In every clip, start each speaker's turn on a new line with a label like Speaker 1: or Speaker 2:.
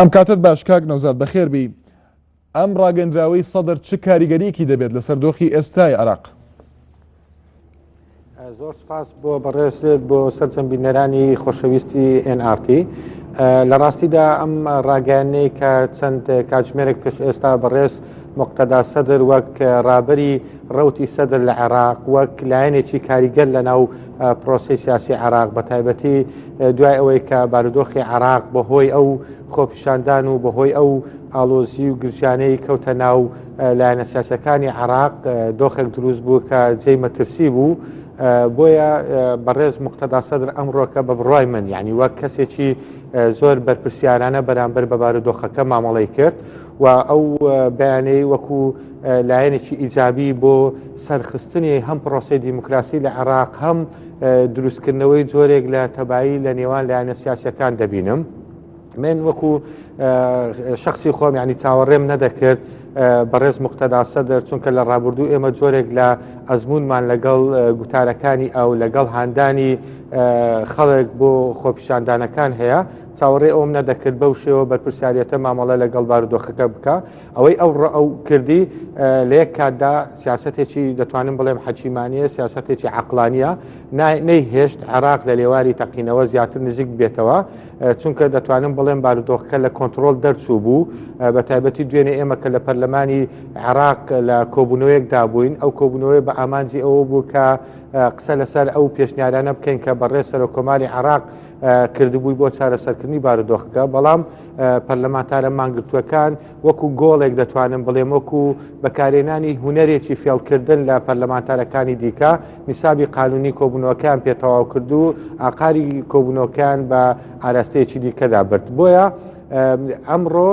Speaker 1: ئەم کاتت باش کاک نەوزاد بەخێربی. ئەم ڕاگەندراوەی سەدر چ کاریگەریەکی دەبێت لەسەر دۆخی ئێستای عێراق؟
Speaker 2: زۆر سپاس بۆ بەڕێزت بۆ سەرجەمبینەرانی خۆشەویستی NRT. لە ڕاستیدا ئەم ڕاگەیانەی کە چەند کاتژمێرێک پێش ئێستا بەڕێز مقتەدا سەدر وەک ڕابەری ڕەوتی سەدر لە عێراق وەک لایەنێکی کاریگەر لە ناو پرۆسی سیاسی عێراق بە تایبەتی دوای ئەوەی کە بارودۆخی عێراق بەهۆی ئەو خۆپیشاندان و بەهۆی ئەو ئالۆزی و گرژانەی کەوتە ناو لایەنە سیاسەکانی عێراق دۆخێک دروست بوو کە جێی مەترسی بوو. بۆیە بەڕێز مقتەدا سەدر ئەمڕۆکە بە بڕای من یعنی وەک کەسێکی زۆر بەرپرسیارانە بەرامبەر بە بارودۆخەکە مامەڵەی کرد و ئەو بەیانەی وەکو لایەنێکی ئیجابی بۆ سەرخستنی هەم پرۆسی دیموکراسی لە عێراق هەم دروستکردنەوەی جۆرێک لە تەبایی لە نێوان لایەنە سیاسیەکان دەبینم. من وەکو شخصی خۆم یعنی چاوەڕێم نەدەکرد بەڕێز مقتەدا سەدر چونکە لە ڕابردوو ئێمە جۆرێک لە ئەزمونمان لەگەڵ گوتارەکانی ئەو لەگەڵ هاندانی خەڵک بۆ خۆپیشاندانەکان هەیە چاوەڕێ ئەوم نەدەکرد بەو شێوە بەرپرسیارەتە مامەڵە لەگەڵ بارودۆخەکە بکە ئەوەی ئەو کردی لە یەک کاتدا سیاسەتێکی دەتوانم بڵێم حەکیمانیە سیاسەتێکی عەقلانیە نەیهێشت عێراق لە لێواری تەقینەوە زیاتر نزیک بێتەوە چونکە دەتوانم بڵێم بارودۆخەکە لە کۆنتترۆل دەرچوو بوو بە تایبەتی دوێنێ ئێمە کە لە پەرلەمانی عێراق لە کۆبوونەوەیەکدا بووین ئەو کۆبوونەوەی بە ئامانجی ئەوە بوو کە قسە لەسەر ئەو پێشنیارانە بکەین کە بەڕێز سەرۆکۆماری عێراق کردبووی بۆ چارەسەرکردنی بارودۆخەکە بەڵام پەرلەمانتارە مانگرتووەکان وەکو گۆڵێک دەتوانم بڵێم وەکو بەکارێنانی هوەرێکی فێڵکردن لە پەرلەمانتارەکانی دیکە میسابی قانونی کۆبوونەوەکان پێتەواو کرد و ئاقاری کۆبوونەوەکان بە ئاراستەیەکی دیکەدا برد. بۆیە ئەمڕۆ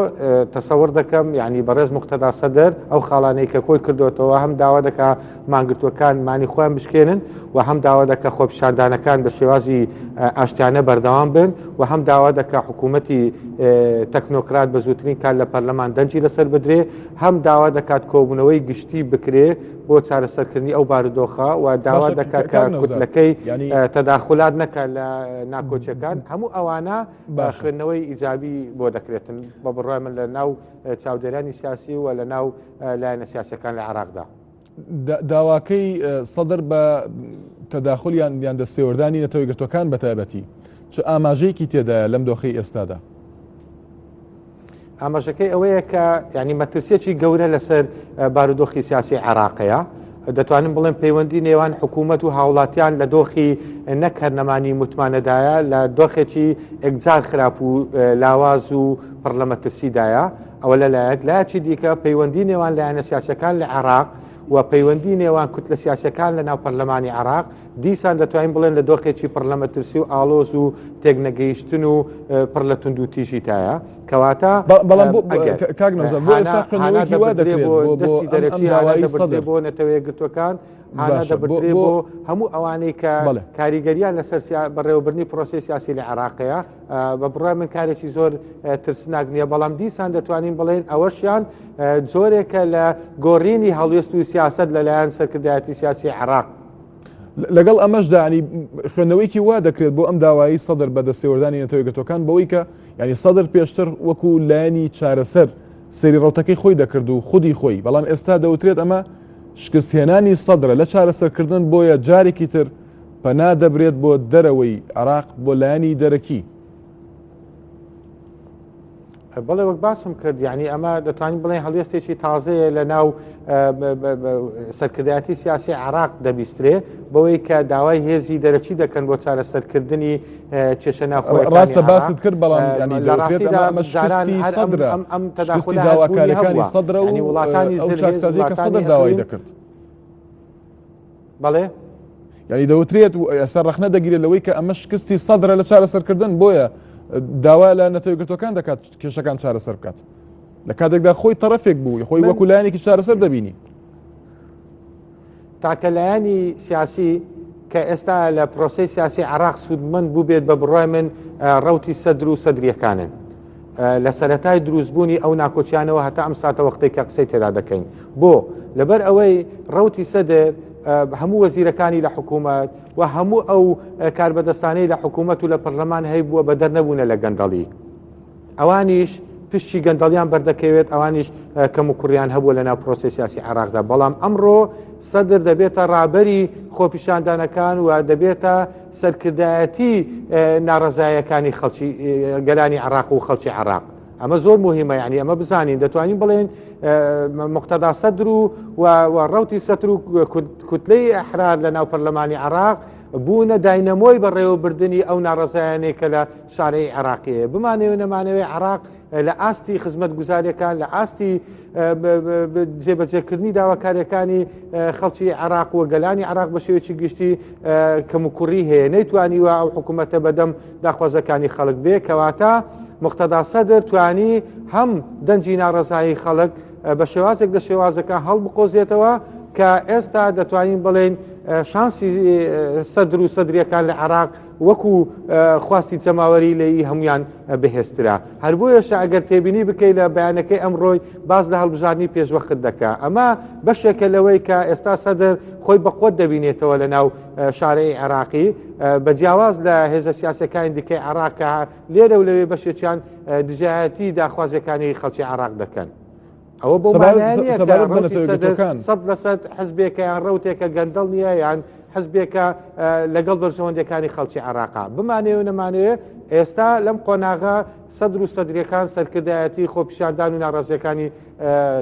Speaker 2: تەسەوەر دەکەم یعنی بەڕێز مقتەدا سەدر ئەو خاڵانەی کە کۆی کردوێتەوە هەم داوا دەکا مانگرتوەکان مانی خۆیان بشکێنن و هەم داوا دەکە خۆپیشاندانەکان بە شێوازی ئاشتیانە بەردەوام بن و هەم داوا دەکا حکوومەتی تەکنۆکرات بە زووترین کار لە پەرلەمان دەنجی لەسەر بدرێ هەم داوا دەکات کۆبوونەوەی گشتی بکرێ بۆ چارەسەرکردنی ئەو بارودۆخە و داوا دەکات کە کوتلەکەی تەداخلات نەکە لە ناکۆچەکان هەموو ئەوانە خوێندنەوەی ئیجابی بۆ دەکرێتن بە بڕای من لە ناو چاودێرانی سیاسی و لە ناو لایەنە سیاسەکان لە عێراقدا.
Speaker 1: داواکەی سەدر بە تەداخلیان یان دەستێوەردانی نەتەوەی گرتوەکان بە تایبەتی چ ئاماژەیەکی تێدایە لەم دۆخەی ئێستادا؟
Speaker 2: ئاماژەکەی ئەوەیە کە یعنی مەترسیەکی گەورە لەسەر بارودۆخی سیاسی عێراقەیە دەتوانم بڵێم پەیوەندی نێوان حکوومەت و هاوڵاتیان لە دۆخی نەک هەرنەمانی متمانەدایە لە دۆخێکی ئەکجار خراپ و لاواز و پڕ لە مەترسیدایە ئەوە لەلایەک لایەکی دیکە پەیوەندی نێوان لایەنە سیاسەکان لە عێراق و پەیوەندی نێوان کوتلە سیاسەکان لە ناو پەرلەمانی عێراق دیسان دەتوانین بڵێن لە دۆخێکی پڕ لە مەترسی و ئالۆز و تێکنەگەیشتن و پڕ لە تونند و تیژی تایە کەواتە
Speaker 1: بەڵام کاک نەوزاد بۆ ئێستا خوێندنەوەیەکی وا دەکرێت
Speaker 2: دەستی دەرەکی بۆ نەتەوەیە گرتوەکان هانا دەبدرێت بۆ هەموو ئەوانەی کە کاریگەریان لەسەر بەڕێوەبرنی پرۆسی سیاسی لە عێراقەیە بە بڕای من کارێکی زۆر ترسناک نییە بەڵام دیسان دەتوانین بڵێن ئەوەشیان جۆرێکە لە گۆڕینی هەڵوێست و سیاست لەلایەن سەرکردایەتی سیاسی عێراق.
Speaker 1: لەگەڵ ئەمەشدا ینی خوێندنەوەیکی وا دەکرێت بۆ ئەم داوایی سەدر بە دەستێوەردانی نەتەوەی گرتوەکان بەوەی کە ینی سەدر پێشتر وەکو لایەنی چارەسەر سەری ڕەوتەکەی خۆی دەکرد و خودی خۆی بەڵام ئێستا دەوترێت ئەمە شکستهێنانی سەدرە لە چارەسەرکردن بۆیە جارێکی تر پەنا دەبرێت بۆ دەرەوەی عێراق بۆ لایەنی دەرەکی.
Speaker 2: بەڵێ وەک باسم کرد یعنی ئەمە دەتوانین بڵێن هەڵوێستێکی تازەیە لە ناو سەرکردایەتی سیاسی عێراق دەبیسترێ بەوەی کە داوای هێزی دەرەکی دەکەن بۆ چارەسەرکردنی کێشە ناوخۆیەکانی
Speaker 1: ڕاستە باست کرد بەڵام ینی دەوترێت ئەمە شکستی سەدرە شکستی داواکاریەکانی سەدرە و وڵاتانی ئەو چاکسازی کە سەدر داوای دەکرد.
Speaker 2: بەڵێ
Speaker 1: ینی دەوترێت و ئێستا ڕەخنە دەگیرێت لەوەی کە ئەمە شکستی سەدرە لە چارەسەرکردن بۆیە داوا لە نەتەوەی گرتوەکان دەکات کێشەکان چارەسەر بکات لە کاتێکدا خۆی تەرەفێک بوو خۆی وەکو لایەنێکی چارەسەر دەبینی
Speaker 2: تاکە لایەنی سیاسی کە ئێستا لە پرۆسی سیاسی عێراق سوودمەند بوو بێت بە بڕای من ڕەوتی سەدر و سەدریەکانن لە سەرەتای دروستبوونی ئەو ناکۆچیانەوە هەتا ئەم ساتە وەختەی کە قسەی تێدا دەکەین بۆ لەبەر ئەوەی ڕەوتی سەدر هەموو وەزیرەکانی لە حکوومەت و هەموو ئەو کاربەدەستانەی لە حکوومەت و لە پەرلەمان هەیە بووە بە دەرنەبوونە لە گەندەڵی ئەوانیش پشتی گەندەڵیان بەردەکەوێت ئەوانیش کەم و کوڕیان هەبووە لە ناو پرۆسی سیاسی عێراقدا بەڵام ئەمڕۆ سەدر دەبێتە ڕابەری خۆپیشاندانەکان و دەبێتە سەرکردایەتی ناڕەزایەکانی خەڵکی گەلانی عێراق و خەڵکی عێراق ئەمە زۆر مهمە یعنی ئەمە بزانین دەتوانین بڵێن مقتەدا سەدر و ڕەوتی سەدر و کوتلەی ئەحرار لە ناو پەرلەمانی عێراق بوونە داینەمۆی بەڕێوەبردننی ئەو ناڕەزایانەی کە لە شارەی عێراقیە بمانەوە نەمانەوەی عێراق لە ئاستی خزمەت گوزاریەکان لە ئاستی جێبەجێکردنی داواکاریەکانی خەڵکی عێراق و گەلانی عێراق بە شێوەیەکی گشتی کەم و کوڕی هەیە نەیتوانیوە ئەو حکوومەتە بەدەم داخوازەکانی خەڵک بێ کەواتە مقتەدا سەدر توانی هەم دەنجی ناڕەزایی خەڵک بە شێوازێک لە شێوازەکان هەڵبقۆزێتەوە کە ئێستا دەتوانین بڵێن شانسی سەدر و سەدرریەکان لە عێراق وەکو خواستی جەماوەری لەی هەمویان بەهێزترا هەر بۆیەش ئەگەر تێبینی بکەی لە بەیانەکەی ئەمڕۆی باز لە هەڵبژاردننی پێشوەخت دەکا ئەمە بەشێکە لەوەی کە ئێستا سەدر خۆی بەقۆت دەبینێتەوە لە ناو شارەی عێراقی بە جیاواز لە هێزە سیاسەکانی دیکەی عێراقکە لێرە و لەوێ بەشێکیان دژایەتی داخوازەکانی خەڵکی عێراق دەکەن ئەوە بۆ سەد حزبێکە یان ڕەوتێکە گەندەڵ نییە یان حزبێکە لەگەڵ بەرژەوەندەکانی خەڵکی عێراقا بمانەوە نەمانەوێ ئێستا لەم قۆناغا سەدر و سەدرەکان سەرکردایەتی خۆپیشاندان و ناڕازیەکانی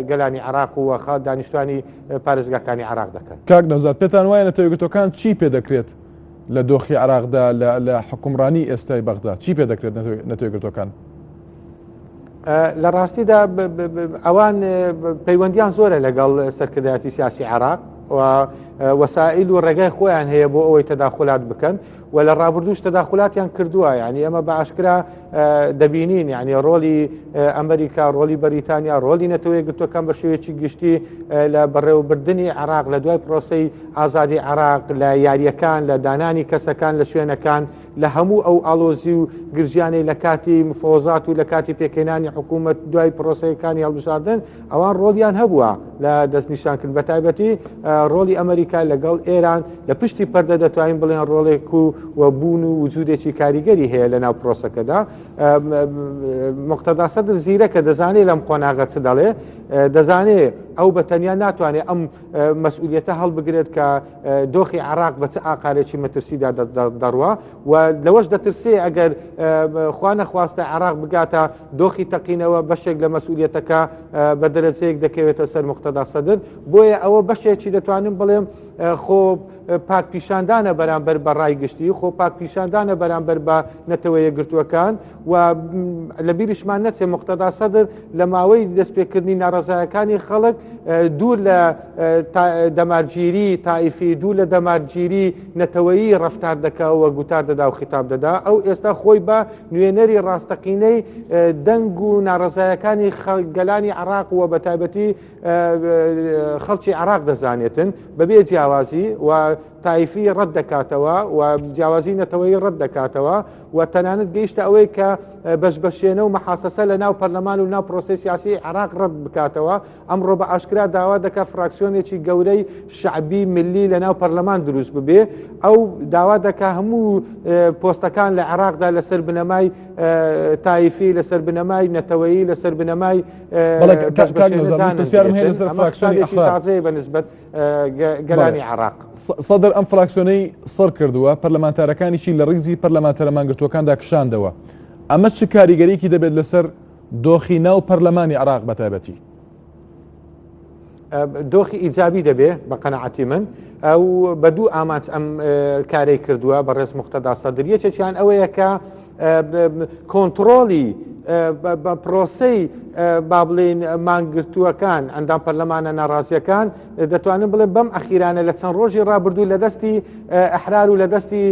Speaker 2: گەلانی عێراق و دانیشتوانی پارێزگاکانی عێراق دەکەن
Speaker 1: کاک نەوزاد پێتان وایە نەتەوەیەکگرتوەکان چی پێ دەکرێت لە دۆخی عێراقدا لە حکومڕانی ئێستای بەغدا چی پێ دەکرێت نەتەوەیەکگرتوەکان
Speaker 2: لە ڕاستیدا ئەوان پەیوەندیان زۆرە لەگەڵ سەرکردایەتی سیاسی عێراق و وەسائل و ڕێگای خۆیان هەیە بۆ ئەوەی تەداخلات بکەن و لە ڕابردوش تەداخلاتیان کردووە یعنی ئەمە بە ئاشکرا دەبینین یعنی ڕۆلی ئەمریکا ڕۆلی بەریتانیا ڕۆلی نەتەوەیەکگرتوەکان بە شێوەیەکی گشتی لە بەڕێوەبردننی عێراق لە دوای پرۆسەی ئازادی عێراق لە یاریەکان لە دانانی کەسەکان لە شوێنەکان لە هەموو ئەو ئالۆزی و گرژیانەی لە کاتی مفۆزات و لە کاتی پێکەێنانی حکوومەت دوای پرۆسەکانی هەڵبژاردن ئەوان ڕۆلیان هەبووە لە دەستنیشانکرد بە تایبەتی ڕۆلی ئەمریکا لەگەڵ ئێران لە پشتی پەردە دەتوانین بڵێن ڕۆڵێک و بوون و وجودێکی کاریگەری هەیە لە ناو پرۆسەکەدا مقتەدا سەدر زیرەکە دەزانێت لەم قۆناغە چ دەڵێ دەزانێت ئەو بە تەنیا ناتوانێت ئەم مەسئولیەتە هەڵبگرێت کە دۆخی عێراق بە چ ئاقارێکی مەترسیدا دەڕوە و لەوەش دەترسێ ئەگەر خوا نەخواستە عێراق بگاتە دۆخی تەقینەوە بەشێک لە مەسئولیەتەکە بە دەرەجەیەک دەکەوێتە سەر مقتەدا سەدر بۆیە ئەوە بەشێکی دەتوانم بڵێم خۆ پاک پیشاندانە بەرامبەر بە ڕای گشتی خۆ پاک پیشاندانە بەرامبەر بە نەتەوەیەکگرتووەکان و لە بیریشمان نەچێ مقتەدا سەدر لە ماوەی دەستپێکردنی ناڕەزایەکانی خەڵک دوور لە دەمارگیری تایفی دوور لە دەمارگیری نەتەوەیی ڕەفتار دەکەوە گوتار دەدا و خیتاب دەدا ئەو ئێستا خۆی بە نوێنەری ڕاستەقینەی دەنگ و ناڕەزایەکانی گەلانی عێراق و بە تایبەتی خەڵکی عێراق دەزانێتن بەبێ جیاوازی و تایفی ڕەت دەکاتەوە و جیاوازی نەتەوەی ڕەت دەکاتەوە و تەنانەت گەیشتە ئەوەی کە بەشبەشێنە و مەحاسەسە لە ناو پەرلەمان و ناو پرۆسەی سیاسی عێراق ڕەت بکاتەوە ئەمڕۆ بە ئاشکرا داوا دەکا فراکسیۆنێکی گەورەی شعبی ملی لە ناو پەرلەمان دروست ببێ ئەو داوا دەکا هەموو پۆستەکان لە عێراقدا لەسەر بنەمای تایفی لەسەر بنەمای نەتەوەیی لەسەر بنەمای تازەیە بەنسبەت گەلانی عێراق
Speaker 1: سەدر ئەم فراکسیۆنەی سەر کردووە پەرلەمانتارەکانیشی لە ڕیزی پەرلەمانتەرەمانگرتوەکاندا کشاندەوە ئەمە چ کاریگەریەکی دەبێت لەسەر دۆخی ناو پەرلەمانی عێراق بە تایبەتی
Speaker 2: دۆخی ئیجابی دەبێ بە قەنەعەتی من ئەو بە دوو ئامانج ئەم کارەی کردووە بە ڕێز مقتەدا سەدر یەکێکیان ئەوەیە کە کۆنتڕۆلی بە پرۆسەی با بڵێن مانگرتووەکان ئەندام پەرلەمانە ناڕازیەکان دەتوانن بڵێن بەم ئەخیرانە لە چەند ڕۆژی ڕابردوو لە دەستی ئەحرار و لە دەستی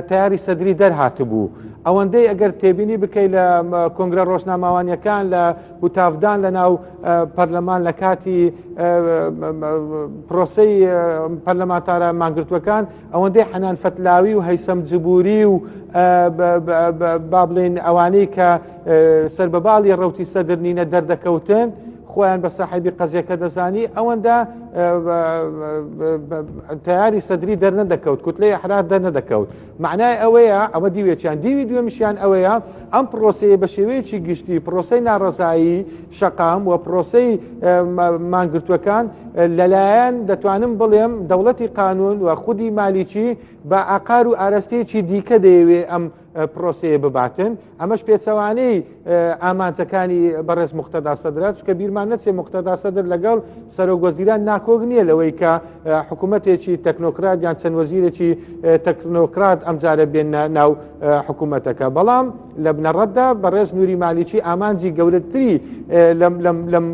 Speaker 2: تیاری سەدری دەرهاتبوو ئەوەندەی ئەگەر تێبینی بکەیت لە کۆنگرە ڕۆژنامەوانیەکان لە وتافدان لە ناو پەرلەمان لە کاتی پرۆسەی پەرلەمانتارە مانگرتووەکان ئەوەندەی حەنان فەتلاوی و هەیسەم جبوری و با بڵێن ئەوانەی کە سەربەباڵی ڕەوتی سەدر نینە دەردەکەوتن خۆیان بە ساحیبی قەزیەکە دەزانی ئەوەندە تیاری سەدری دەرنەدەکەوت کوتلەی ئەحرار دەرنەدەکەوت معنای ئەوەیە ئەمە دیوێکیان دیوی دوێمیشیان ئەوەیە ئەم پرۆسەیە بە شێوەیەکی گشتی پرۆسەی ناڕەزایی شەقام و پرۆسەی مانگرتوەکان لەلایەن دەتوانم بڵێم دەوڵەتی قانون و خودی مالیکی بە ئاقار و ئاراستەیەکی دیکە دەیەوێ ئەم پرۆسەیە بباتن ئەمەش پێچەوانەی ئامانجەکانی بەڕێز موقتەدا سەدرات چکە بیرمان نەچێ موقتەدا سەدر لەگەڵ سەرۆکوەزیران ناکۆک نییە لەوەی کە حکوومەتێکی تەکنۆکرات یان چەند وەزیرێکی تەکنۆکرات ئەمجارە بێنە ناو حکوومەتەکە بەڵام لە بنەڕەتدا بەڕێز نووری مالیکی ئامانجی گەورەتری لەم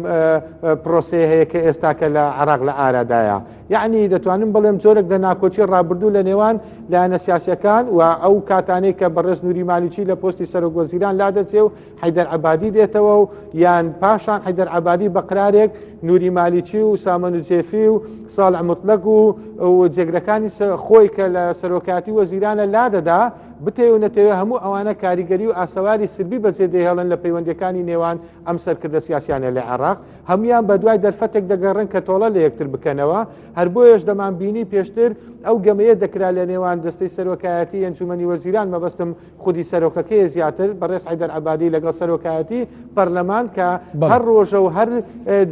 Speaker 2: پرۆسەیە هەیە کە ئێستاکە لە عێراق لە ئارادایە یعنی دەتوانم بڵێم جۆرێک لە ناکۆچی ڕابردوو لە نێوان لایەنە سیاسیەکان و ئەو کاتانەی کە بەڕێز نووری مالیکی لە پۆستی سەرۆکوەزیران لادەچێ و حەیدەر عەبادی دێتەوە و یان پاشان حەیدەر عەبادی بە قرارێک نووری مالیکی و سامان و جێفی و ساڵح موتلەق و جێگرەکانی خۆی کە لە سەرۆکاتی وەزیرانە لادەدا بتێ و نەتەوێ هەموو ئەوانە کاریگەری و ئاسەواری سربی بەجێ دەهێڵن لە پەیوەندیەکانی نێوان ئەم سەرکردە سیاسیانە لە عێراق هەمویان بە دوای دەرفەتێک دەگەڕن کە تۆڵە لە یەکتر بکەنەوە هەر بۆیەش دەمان بینی پێشتر ئەو گەمەیە دەکرا لە نێوان دەستەی سەرۆکایەتی ئەنجومەنی وەزیران مەبەستم خودی سەرۆکەکەی زیاتر بەڕێز حەیدەر عەبادی لەگەڵ سەرۆکایەتی پەرلەمان کە هەر ڕۆژە و هەر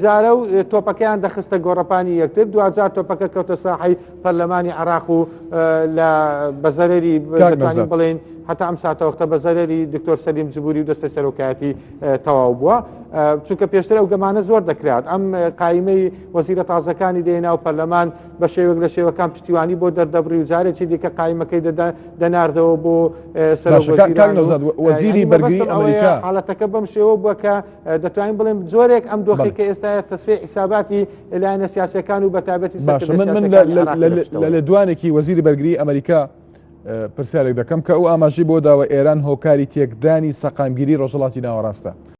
Speaker 2: جارە و تۆپەکەیان دەخستە گۆڕەپانی یەکتر دوجار تۆپەکە کەوتە ساحەی پەرلەمانی عێراق و لە بەزەرەری دەتوانین بڵێن حتا ئەم ساتەوەختە بە زەرری دکتۆر سەلیم جبوری و دەستەی سەرۆکایەتی تەواو بووە چونکە پێشتر ئەو گەمانە زۆر دەکرات ئەم قایمەی وەزیرە تازەکانی دێنا و پەرلەمان بە شێوەک لە شێوەکان پشتیوانی بۆ دەردەبڕی و جارێکی دیکە قایمەکەی دەناردەوە بۆ
Speaker 1: وەزیری بەرگری ئەمریکا
Speaker 2: حاڵەتەکە بەم شێوە بووە کە دەتوانین بڵێم جۆرێک ئەم دۆخی کە ئێستا تەسفێ حیساباتی لایەنە سیاسەکان و بەتابەتی
Speaker 1: من لە دوانێکی وەزیری بەرگری ئەمریکا پرسیارێک دەکەم کە ئەو ئاماژەی بۆ داوە ئێران هۆکاری تێکدانی سەقامگیری ڕۆژهەڵاتی ناوەڕاستە